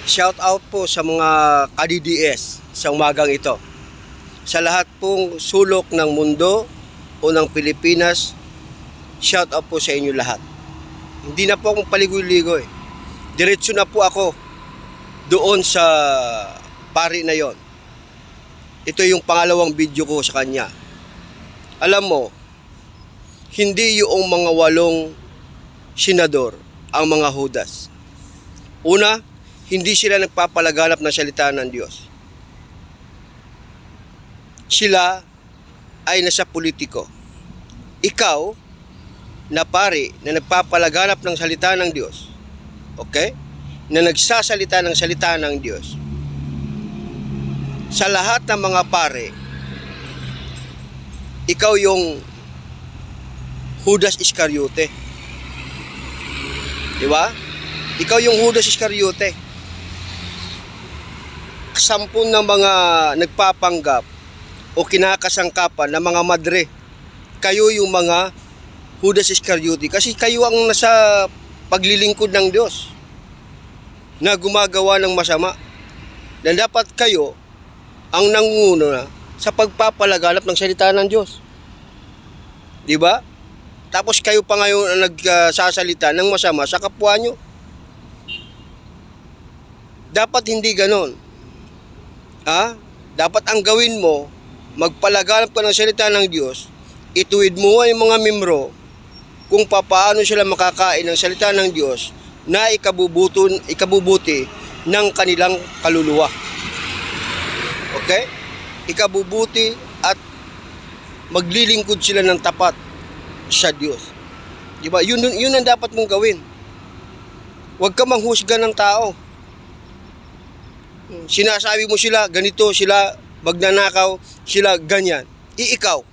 Shout out po sa mga ka-DDS sa umagang ito. Sa lahat pong sulok ng mundo o ng Pilipinas, shout out po sa inyo lahat. Hindi na po akong paligoy-ligoy. Diretso na po ako doon sa pari na yon. Ito yung pangalawang video ko sa kanya. Alam mo, hindi yung mga 8 senador ang mga Judas. Una, hindi sila nagpapalaganap ng salita ng Diyos. Sila ay nasa politiko. Ikaw, na pari na nagpapalaganap ng salita ng Diyos, okay? Na nagsasalita ng salita ng Diyos. Sa lahat ng mga pare, ikaw yung Judas Iscariote. Di ba? Ikaw yung Judas Iscariote. 10 ng mga nagpapanggap o kinakasangkapan ng mga madre, kayo yung mga Judas Iscariote. Kasi kayo ang nasa paglilingkod ng Diyos na gumagawa ng masama. Na dapat kayo ang nangunguna sa pagpapalaganap ng salita ng Diyos. Di ba? Tapos kayo pa ngayon ang nagsasalita ng masama sa kapwa nyo. Dapat hindi ganon. Dapat ang gawin mo, magpalaganap ka ng salita ng Diyos, ituwid mo ay mga membro kung paano sila makakain ng salita ng Diyos na ikabubuti ng kanilang kaluluwa. Okay? Ikabubuti at maglilingkod sila ng tapat sa Diyos. Diba? Yun ang dapat mong gawin. Huwag ka manghusga ng tao. Sinasabi mo sila, ganito, sila magnanakaw, sila ganyan. Ikaw,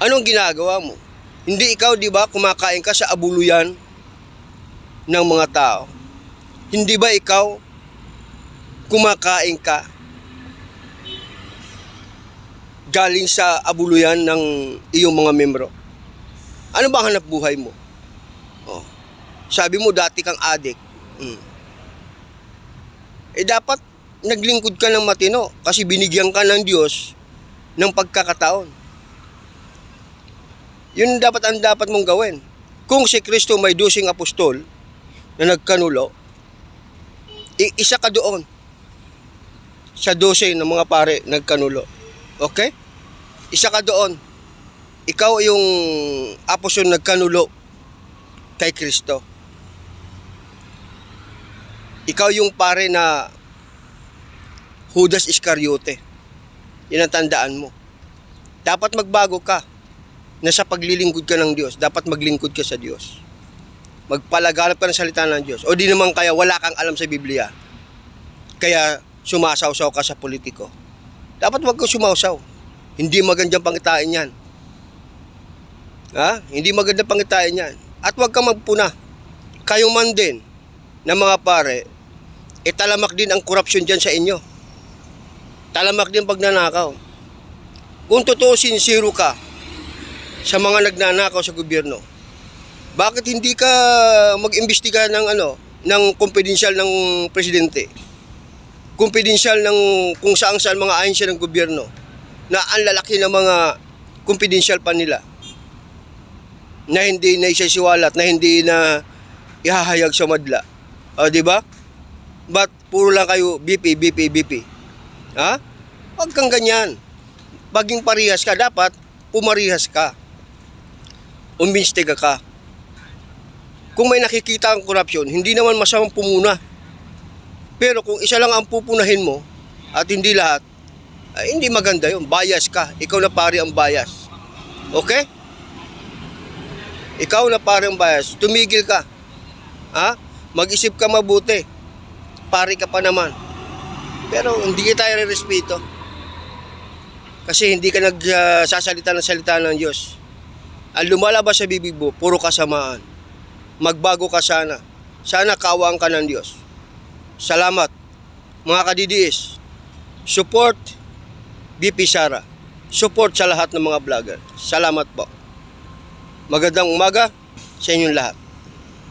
anong ginagawa mo? Hindi ikaw, di ba, kumakain ka sa abuluyan ng mga tao? Hindi ba ikaw kumakain ka galing sa abuluyan ng iyong mga membro? Ano ba hanap buhay mo? Sabi mo dati kang adik. Dapat naglingkod ka ng matino kasi binigyan ka ng Diyos ng pagkakataon. Yun ang dapat mong gawin. Kung si Kristo may 12 apostol na nagkanulo, isa ka doon sa 12 ng mga pare nagkanulo. Okay? Isa ka doon. Ikaw yung apostol nagkanulo kay Kristo. Ikaw yung pare na Judas Iscariote. Yan ang tandaan mo. Dapat magbago ka. Nasa paglilingkod ka ng Diyos. Dapat maglingkod ka sa Diyos. Magpalaganap ka ng salita ng Diyos. O di naman kaya wala kang alam sa Biblia. Kaya sumasawsaw ka sa politiko. Dapat wag ka sumawsaw. Hindi magandang pangitain yan. Hindi magandang pangitain yan. At wag kang magpuna. Kayo man din na mga pare, talamak din ang korupsyon dyan sa inyo. Talamak din pagnanakaw. Kung totoo sincero ka sa mga nagnanakaw sa gobyerno, bakit hindi ka mag-imbestiga ng kumpidensyal ng presidente? Kumpidensyal ng kung saan mga ahensya ng gobyerno na ang lalaki ng mga kumpidensyal pa nila na hindi na isasiwalat, na hindi na ihahayag sa madla. Di ba? But puro lang kayo BP. Huwag kang ganyan. Baging parihas ka, dapat pumarihas ka. Umimbestiga ka. Kung may nakikita ang korupsyon, hindi naman masamang pumuna. Pero kung isa lang ang pupunahin mo at hindi lahat, hindi maganda yun. Bias ka. Ikaw na pare ang bias. Okay? Ikaw na pare ang bias. Tumigil ka. Mag-isip ka mabuti. Pari ka pa naman. Pero hindi kita i-respeto. Kasi hindi ka nagsasalita ng salita ng Diyos. Ang lumalabas sa bibig mo, puro kasamaan. Magbago ka sana. Sana kaawaan ka ng Diyos. Salamat. Mga ka-DDS, support BP Sara. Support sa lahat ng mga vlogger. Salamat po. Magandang umaga sa inyong lahat.